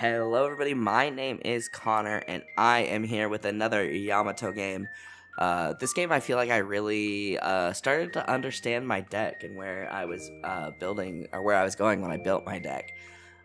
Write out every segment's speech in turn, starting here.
Hello everybody, my name is Connor, and I am here with another Yamato game. This game I feel like I really started to understand my deck and where I was building, or where I was going when I built my deck.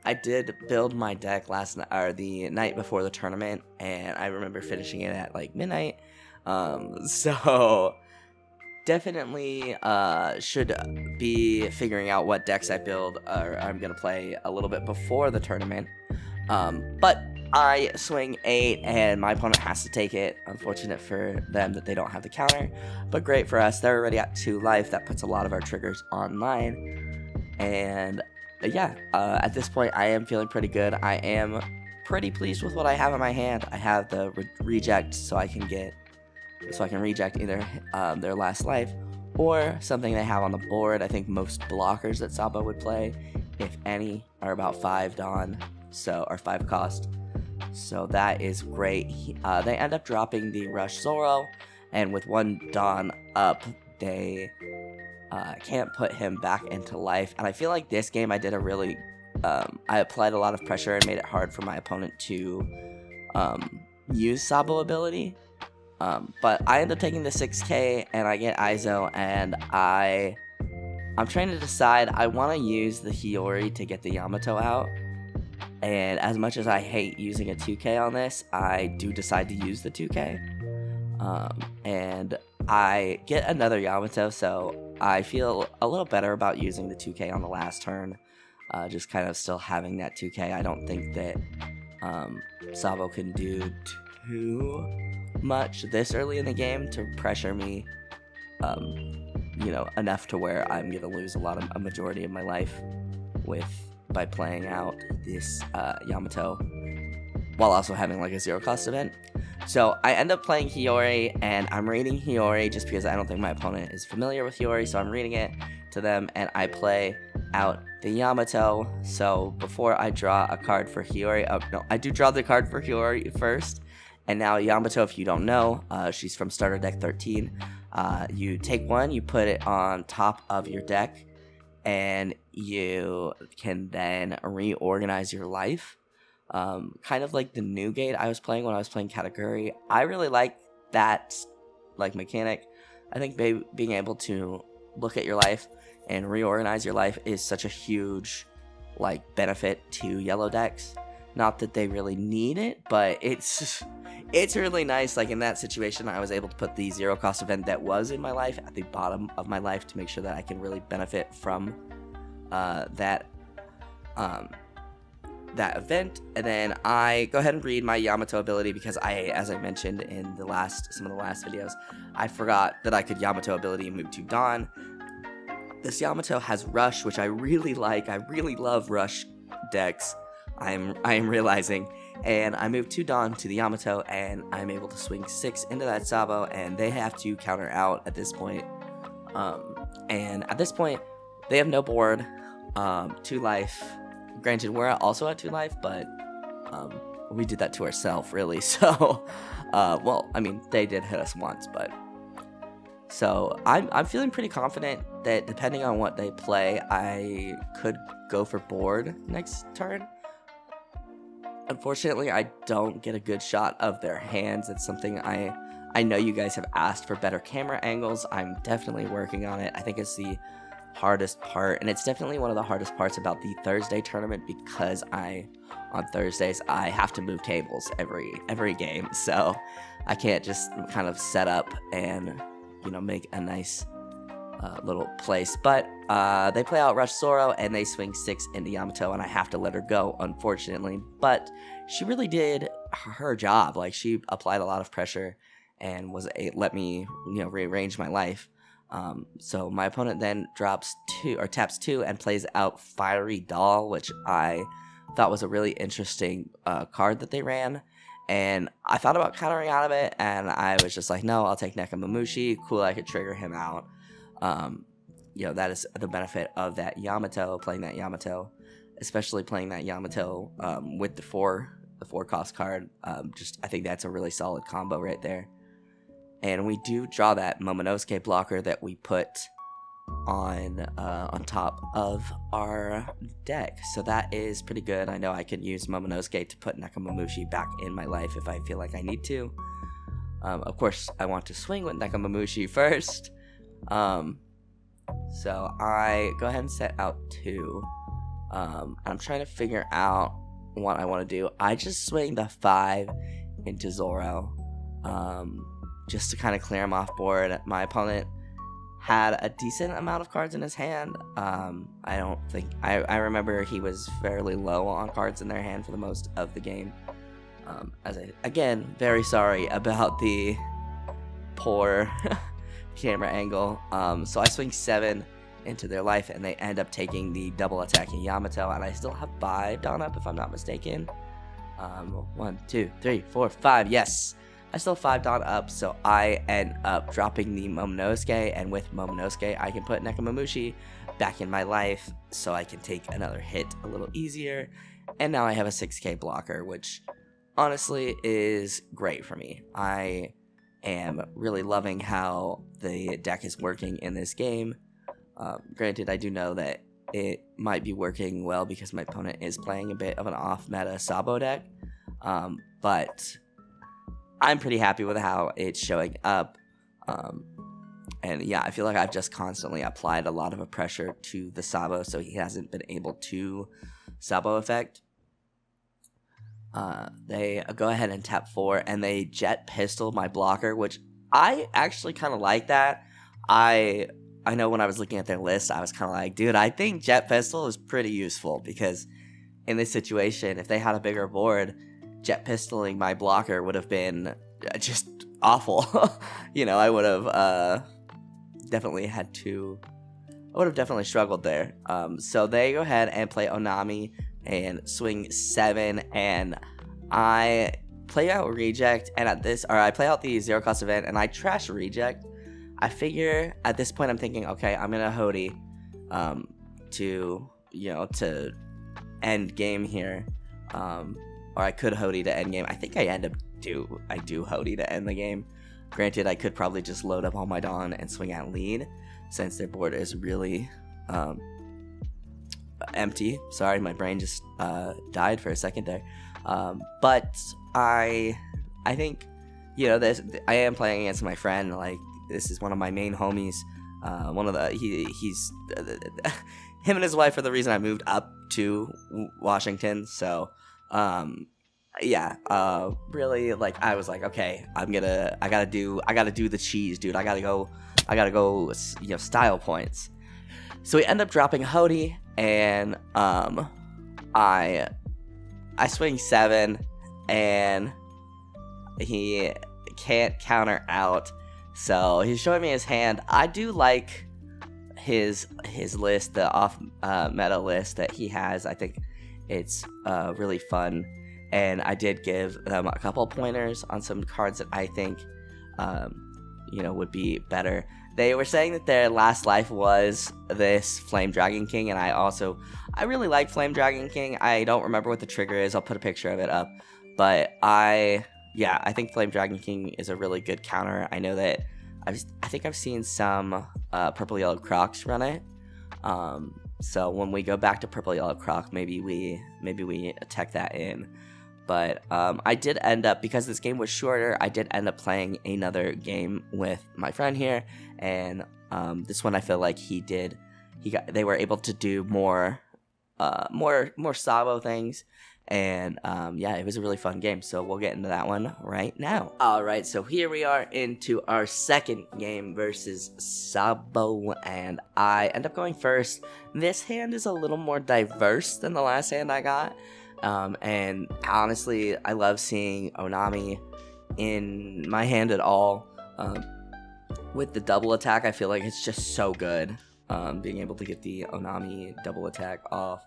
I did build my deck last night, or the night before the tournament, and I remember finishing it at like midnight. So definitely should be figuring out what decks I build, or I'm gonna play a little bit before the tournament. But I swing 8 and my opponent has to take it. Unfortunate for them that they don't have the counter, but great for us. They're already at 2 life. That puts a lot of our triggers online. And yeah, at this point I am feeling pretty good. I am pretty pleased with what I have in my hand. I have the reject so I can reject either their last life or something they have on the board. I think most blockers that Sabo would play, if any, are about 5 Dawn. Or 5 cost, so that is great. They end up dropping the Rush Zoro, and with 1 Dawn up, they can't put him back into life. And I feel like this game I did a really, I applied a lot of pressure and made it hard for my opponent to use Sabo ability. But I end up taking the 6k, and I get Izo, and I'm trying to decide. I want to use the Hiyori to get the Yamato out. And as much as I hate using a 2k on this, I do decide to use the 2k. And I get another Yamato, so I feel a little better about using the 2k on the last turn. Just kind of still having that 2k. I don't think that Sabo can do too much this early in the game to pressure me, enough to where I'm going to lose a majority of my life by playing out this Yamato while also having like a 0 cost event. So I end up playing Hiyori, and I'm reading Hiyori just because I don't think my opponent is familiar with Hiyori, so I'm reading it to them, and I play out the Yamato. So before I draw a card for Hiyori, I do draw the card for Hiyori first, and now Yamato, if you don't know, she's from starter deck 13. You take 1, you put it on top of your deck, and you can then reorganize your life. Kind of like the new gate I was playing when I was playing Kategori. I really like that mechanic. I think being able to look at your life and reorganize your life is such a huge benefit to yellow decks. Not that they really need it, but it's really nice. Like in that situation, I was able to put the 0 cost event that was in my life at the bottom of my life to make sure that I can really benefit from that event. And then I go ahead and read my Yamato ability because as I mentioned in some of the last videos, I forgot that I could Yamato ability and move to Dawn. This Yamato has Rush, which I really like. I really love Rush decks. I am realizing, and I move 2 Dawn to the Yamato, and I'm able to swing 6 into that Sabo, and they have to counter out at this point. And at this point, they have no board, 2 life. Granted, we're also at 2 life, but we did that to ourselves, really. So, they did hit us once, but so I'm feeling pretty confident that depending on what they play, I could go for board next turn. Unfortunately, I don't get a good shot of their hands. It's something I know you guys have asked for better camera angles. I'm definitely working on it. I think it's the hardest part, and it's definitely one of the hardest parts about the Thursday tournament because on Thursdays I have to move tables every game, so I can't just kind of set up and make a nice little place. But they play out Rush Zoro, and they swing 6 into Yamato, and I have to let her go, unfortunately. But she really did her job. She applied a lot of pressure and let me rearrange my life. So my opponent then taps 2 and plays out Fiery Doll, which I thought was a really interesting card that they ran. And I thought about countering out of it, and I was just like, no, I'll take Nekamamushi. Cool, I could trigger him out. That is the benefit of that Yamato, playing that Yamato, especially playing that Yamato with the 4 cost card. I think that's a really solid combo right there. And we do draw that Momonosuke blocker that we put on top of our deck. So that is pretty good. I know I can use Momonosuke to put Nekomamushi back in my life if I feel like I need to. Of course, I want to swing with Nekomamushi first. So I go ahead and set out 2. I'm trying to figure out what I want to do. I just swing the 5 into Zoro, just to kind of clear him off board. My opponent had a decent amount of cards in his hand. I don't think I remember he was fairly low on cards in their hand for the most of the game. Again, very sorry about the poor camera angle. So I swing 7 into their life, and they end up taking the double attacking Yamato, and I still have 5 down up if I'm not mistaken. 1, 2, 3, 4, 5. Yes, I still have 5 down up, so I end up dropping the Momonosuke, and with Momonosuke, I can put Nekomamushi back in my life, so I can take another hit a little easier. And now I have a 6k blocker, which honestly is great for me. I am really loving how the deck is working in this game. Granted, I do know that it might be working well because my opponent is playing a bit of an off-meta Sabo deck, but I'm pretty happy with how it's showing up. And yeah, I feel like I've just constantly applied a lot of pressure to the Sabo, so he hasn't been able to Sabo effect. They go ahead and tap 4, and they jet pistol my blocker, which I actually kind of like that. I know when I was looking at their list, I was kind of like, dude, I think jet pistol is pretty useful, because in this situation, if they had a bigger board, jet pistoling my blocker would have been just awful. You know, I would have definitely struggled there. So they go ahead and play Onami and swing 7, and I play out reject, and I play out the 0 cost event, and I trash reject. I figure at this point I'm thinking, okay, I'm gonna Hody to end game here, or I could Hody to end game. I think I do Hody to end the game. Granted, I could probably just load up all my Dawn and swing at lead, since their board is really empty. Sorry, my brain just died for a second there. But I think, you know, I am playing against my friend. Like, this is one of my main homies. He's him and his wife are the reason I moved up to Washington. So, really, like, I was like, okay, I gotta do the cheese, dude. I gotta go, you know, style points. So we end up dropping Hody, and I swing 7, and he can't counter out. So he's showing me his hand. I do like his list, the off meta list that he has. I think it's really fun, and I did give them a couple pointers on some cards that I think would be better. They were saying that their last life was this Flame Dragon King, and I really like Flame Dragon King. I don't remember what the trigger is. I'll put a picture of it up, but I think Flame Dragon King is a really good counter. I know that I think I've seen some Purple Yellow Crocs run it. So when we go back to Purple Yellow Croc, maybe we attack that in. But I did end up, because this game was shorter, I did end up playing another game with my friend here, and this one I feel like they were able to do more Sabo things. And it was a really fun game, so we'll get into that one right now. Alright, so here we are into our second game versus Sabo, and I end up going first. This hand is a little more diverse than the last hand I got, and honestly, I love seeing Onami in my hand at all. With the double attack, I feel like it's just so good, being able to get the Onami double attack off.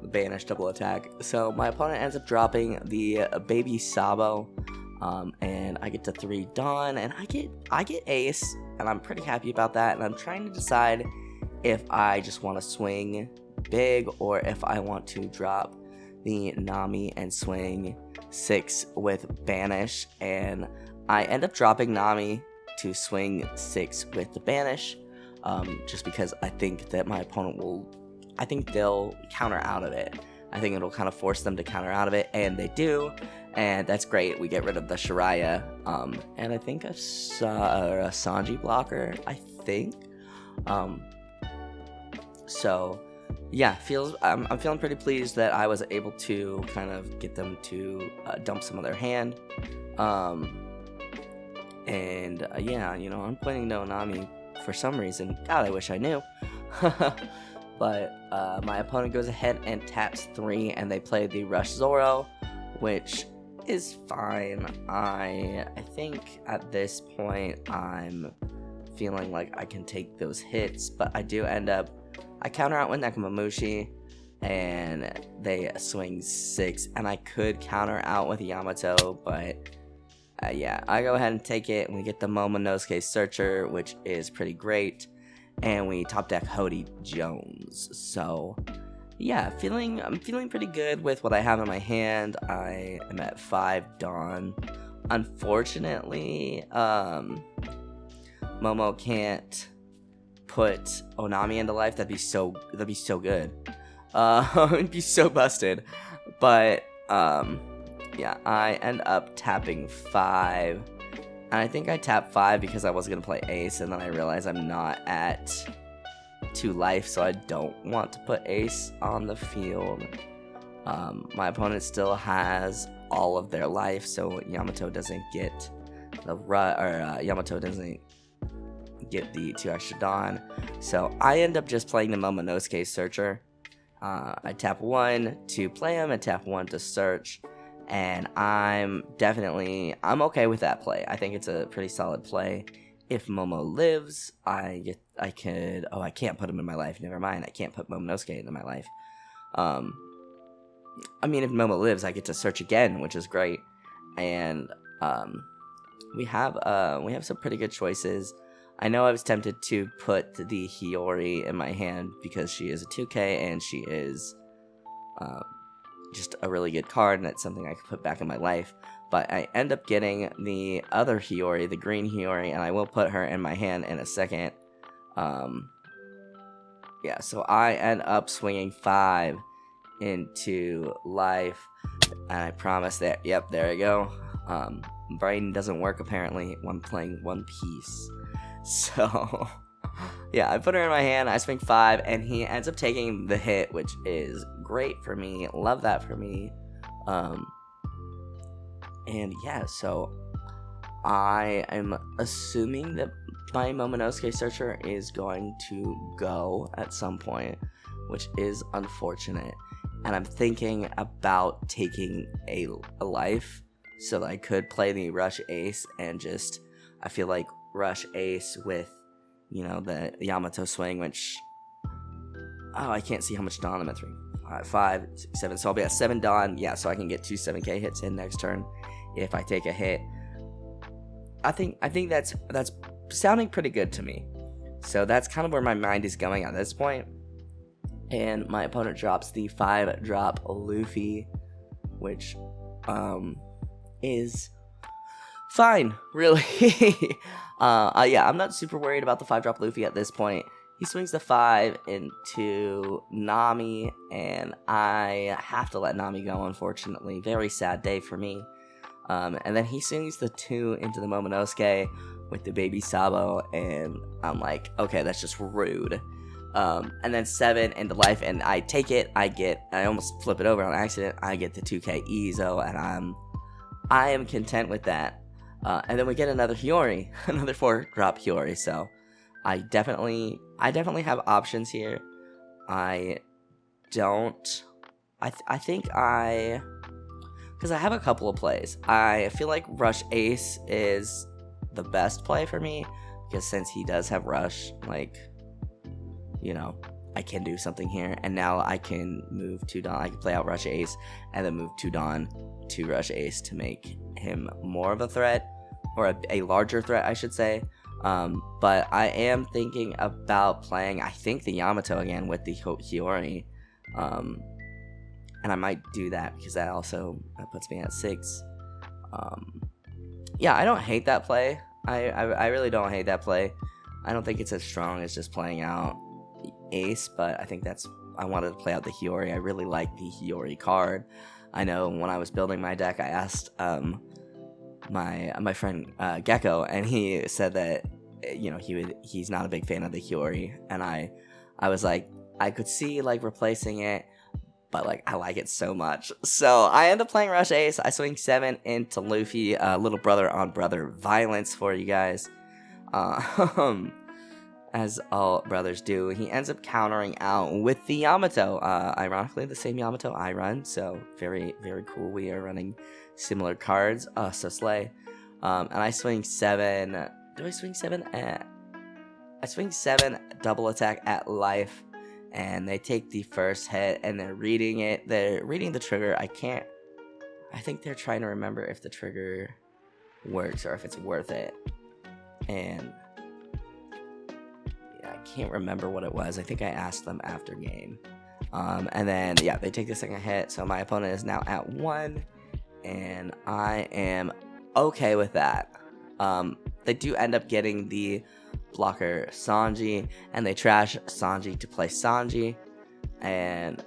Banish double attack. So my opponent ends up dropping the baby Sabo, and I get to 3 Dawn, and I get Ace, and I'm pretty happy about that. And I'm trying to decide if I just want to swing big or if I want to drop the Nami and swing 6 with Banish, and I end up dropping Nami to swing 6 with the Banish. just because I think that my opponent they'll counter out of it. I think it'll kind of force them to counter out of it, and they do, and that's great. We get rid of the Shiraya, and I think a Sanji blocker, I think. So yeah, I'm feeling pretty pleased that I was able to kind of get them to dump some of their hand. Yeah, you know, I'm playing no Nami for some reason. God, I wish I knew. But my opponent goes ahead and taps 3, and they play the Rush Zoro, which is fine. I think at this point I'm feeling like I can take those hits, but I counter out with Nekomamushi, and they swing 6, and I could counter out with Yamato, but yeah, I go ahead and take it, and we get the Momonosuke Searcher, which is pretty great, and we top deck Hody Jones. So yeah, I'm feeling pretty good with what I have in my hand. I am at 5 Dawn. Unfortunately, Momo can't put Onami into life. That'd be so good. It'd be so busted. But yeah, I end up tapping 5. And I think I tapped 5 because I was gonna play Ace, and then I realized I'm not at 2 life, so I don't want to put Ace on the field. My opponent still has all of their life, so Yamato doesn't get Yamato doesn't get the 2 extra Dawn. So I end up just playing the Momonosuke Searcher. I tap 1 to play him, and tap 1 to search, and I'm okay with that play. I think it's a pretty solid play. If Momo lives, I can't put him in my life. Never mind, I can't put Momonosuke into my life. I mean, if Momo lives, I get to search again, which is great. And we have some pretty good choices. I know I was tempted to put the Hiyori in my hand because she is a 2K and she is just a really good card, and it's something I could put back in my life. But I end up getting the other Hiyori, the green Hiyori, and I will put her in my hand in a second. Yeah, so I end up swinging 5 into life, and I promise that, yep, there we go. Brain doesn't work apparently when playing One Piece. So yeah, I put her in my hand, I swing 5, and he ends up taking the hit, which is great for me. Love that for me. And yeah, so I am assuming that my Momonosuke Searcher is going to go at some point, which is unfortunate. And I'm thinking about taking a life so that I could play the Rush Ace, and just, I feel like Rush Ace with, you know, the Yamato swing, which, I can't see how much Dawn I'm at. 3, 5, 6, 7, so I'll be at 7 Dawn. Yeah, so I can get 2 7k hits in next turn if I take a hit. I think that's sounding pretty good to me. So that's kind of where my mind is going at this point. And my opponent drops the 5-drop Luffy, which is fine, really. Yeah, I'm not super worried about the 5-drop Luffy at this point. He swings the 5 into Nami, and I have to let Nami go, unfortunately. Very sad day for me. And then he swings the 2 into the Momonosuke with the baby Sabo, and I'm like, okay, that's just rude. And then 7 into life, and I take it. I almost flip it over on accident. I get the 2k Izo, and I am content with that. And then we get another Hiyori, another 4-drop Hiyori. So I definitely have options here. I think because I have a couple of plays. I feel like Rush Ace is the best play for me, because since he does have Rush, like, you know, I can do something here, and now I can move to Dawn. I can play out Rush Ace and then move to Dawn to Rush Ace to make him more of a threat, or a larger threat, I should say. But I am thinking about playing, I think, the Yamato again with the Hiyori, and I might do that because that puts me at 6. Yeah, I don't hate that play. I really don't hate that play. I don't think it's as strong as just playing out Ace, but I think I wanted to play out the Hiyori. I really like the Hiyori card. I know when I was building my deck, I asked my friend Gecko, and he said that he's not a big fan of the Hiyori, and I was like, I could see like replacing it, but like I like it so much. So I end up playing Rush Ace. I swing 7 into Luffy, little brother on brother violence for you guys. As all brothers do. He ends up countering out with the Yamato. Ironically, the same Yamato I run, so very, very cool. We are running similar cards. So slay. And I swing 7. Do I swing 7 at... I swing 7 double attack at life, and they take the first hit, and they're reading it. They're reading the trigger. I think they're trying to remember if the trigger works or if it's worth it. And I can't remember what it was. I think I asked them after game. And then, yeah, they take the second hit. So my opponent is now at 1. And I am okay with that. They do end up getting the blocker Sanji. And they trash Sanji to play Sanji. And,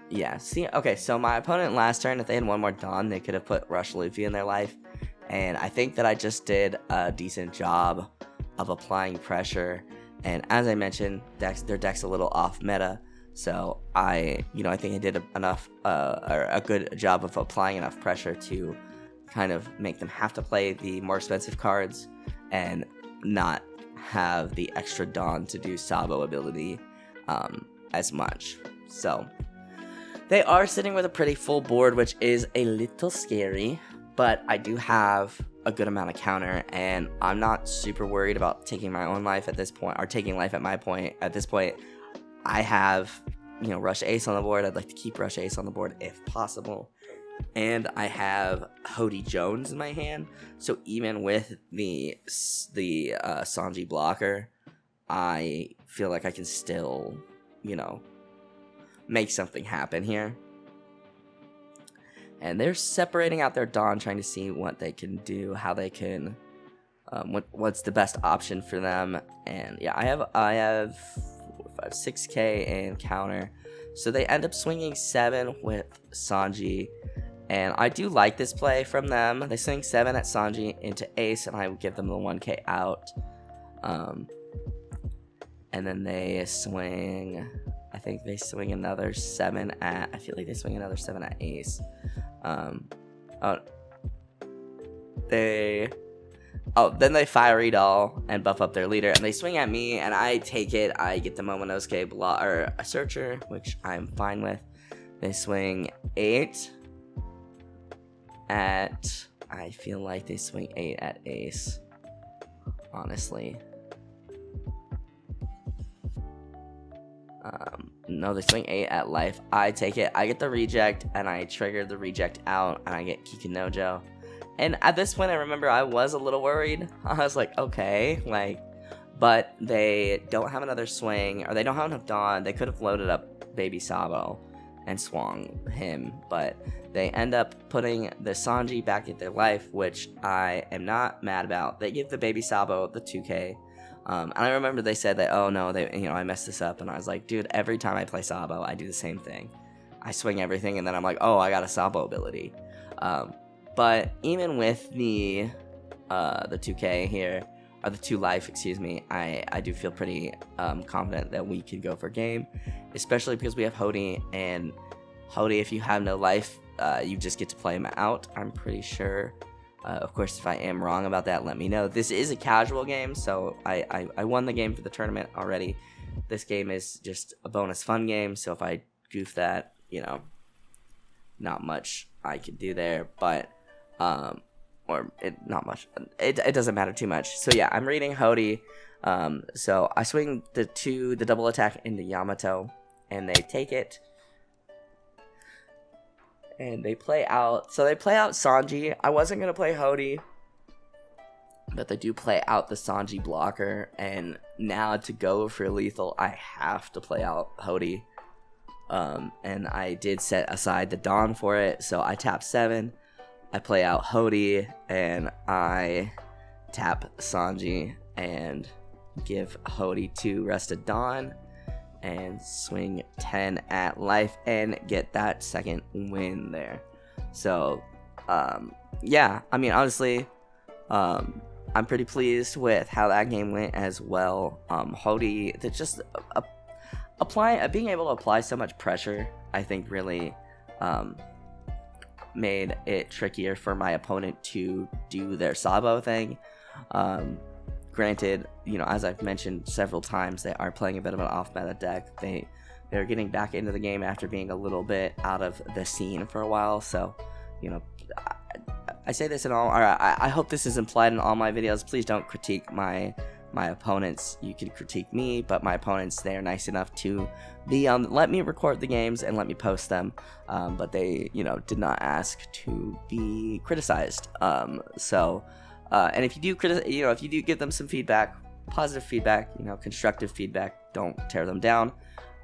yeah. See, okay, so my opponent last turn, if they had one more Dawn, they could have put Rush Luffy in their life. And I think that I just did a decent job of applying pressure, and as I mentioned, their deck's a little off meta, so I think I did a good job of applying enough pressure to kind of make them have to play the more expensive cards and not have the extra Dawn to do Sabo ability as much. So they are sitting with a pretty full board, which is a little scary, but I do have a good amount of counter, and I'm not super worried about taking my own life at this point, or taking life at my point. At this point, I have, Rush Ace on the board. I'd like to keep Rush Ace on the board if possible. And I have Hody Jones in my hand, so even with the Sanji blocker, I feel like I can still, make something happen here. And they're separating out their Dawn, trying to see what they can do, how they can, what's the best option for them. And yeah, I have 6k and counter. So they end up swinging 7 with Sanji. And I do like this play from them. They swing 7 at Sanji into Ace, and I would give them the 1k out. And then they swing, I think they swing another 7 at, I feel like they swing another 7 at Ace. Then they fire Idol and buff up their leader, and they swing at me, and I take it. I get the Momonosuke or a Searcher, which I'm fine with. They swing 8 at, I feel like they swing 8 at Ace, honestly. No, they swing 8 at life. I take it. I get the reject, and I trigger the reject out, and I get Kikunojo. And at this point, I remember I was a little worried. I was like, okay, but they don't have another swing, or they don't have enough Dawn. They could have loaded up Baby Sabo and swung him, but they end up putting the Sanji back in their life, which I am not mad about. They give the Baby Sabo the 2k. And I remember they said that, oh no, I messed this up, and I was like, dude, every time I play Sabo, I do the same thing. I swing everything, and then I'm like, oh, I got a Sabo ability. But even with the 2k here, or the 2 life, excuse me, I do feel pretty confident that we could go for game, especially because we have Hody, and Hody, if you have no life, you just get to play him out, I'm pretty sure. Of course, if I am wrong about that, let me know. This is a casual game, so I won the game for the tournament already. This game is just a bonus fun game, so if I goof that, not much I could do there, but, not much. It doesn't matter too much. So yeah, I'm reading Hody. So I swing the double attack into Yamato, and they take it. And they play out. So they play out Sanji. I wasn't going to play Hody, but they do play out the Sanji blocker. And now to go for lethal, I have to play out Hody. And I did set aside the Dawn for it. So I tap 7. I play out Hody. And I tap Sanji. And give Hody 2 Rested Dawn, and swing 10 at life and get that second win there. So, yeah, I mean, honestly, I'm pretty pleased with how that game went as well. Hody, that just being able to apply so much pressure, I think really made it trickier for my opponent to do their Sabo thing. Granted, you know, as I've mentioned several times, they are playing a bit of an off-meta deck. They're getting back into the game after being a little bit out of the scene for a while. So, you know, I say this in all, or I hope this is implied in all my videos. Please don't critique my opponents. You can critique me, but my opponents, they are nice enough to let me record the games and let me post them. But they, you know, did not ask to be criticized. And if you do if you do give them some feedback, positive feedback, you know, constructive feedback, don't tear them down.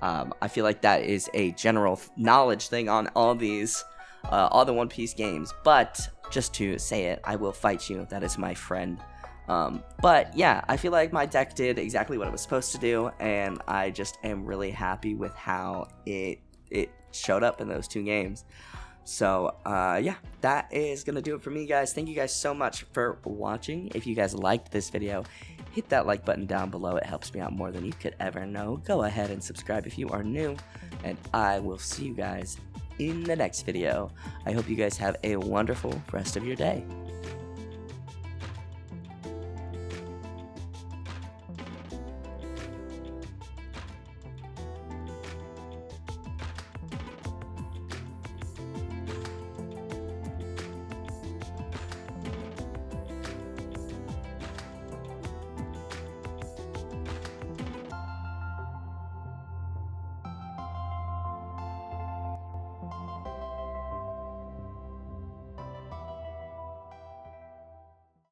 I feel like that is a general knowledge thing on all these, all the One Piece games. But just to say it, I will fight you. That is my friend. But yeah, I feel like my deck did exactly what it was supposed to do, and I just am really happy with how it showed up in those 2 games. So, yeah, that is going to do it for me, guys. Thank you guys so much for watching. If you guys liked this video, hit that like button down below. It helps me out more than you could ever know. Go ahead and subscribe if you are new, and I will see you guys in the next video. I hope you guys have a wonderful rest of your day.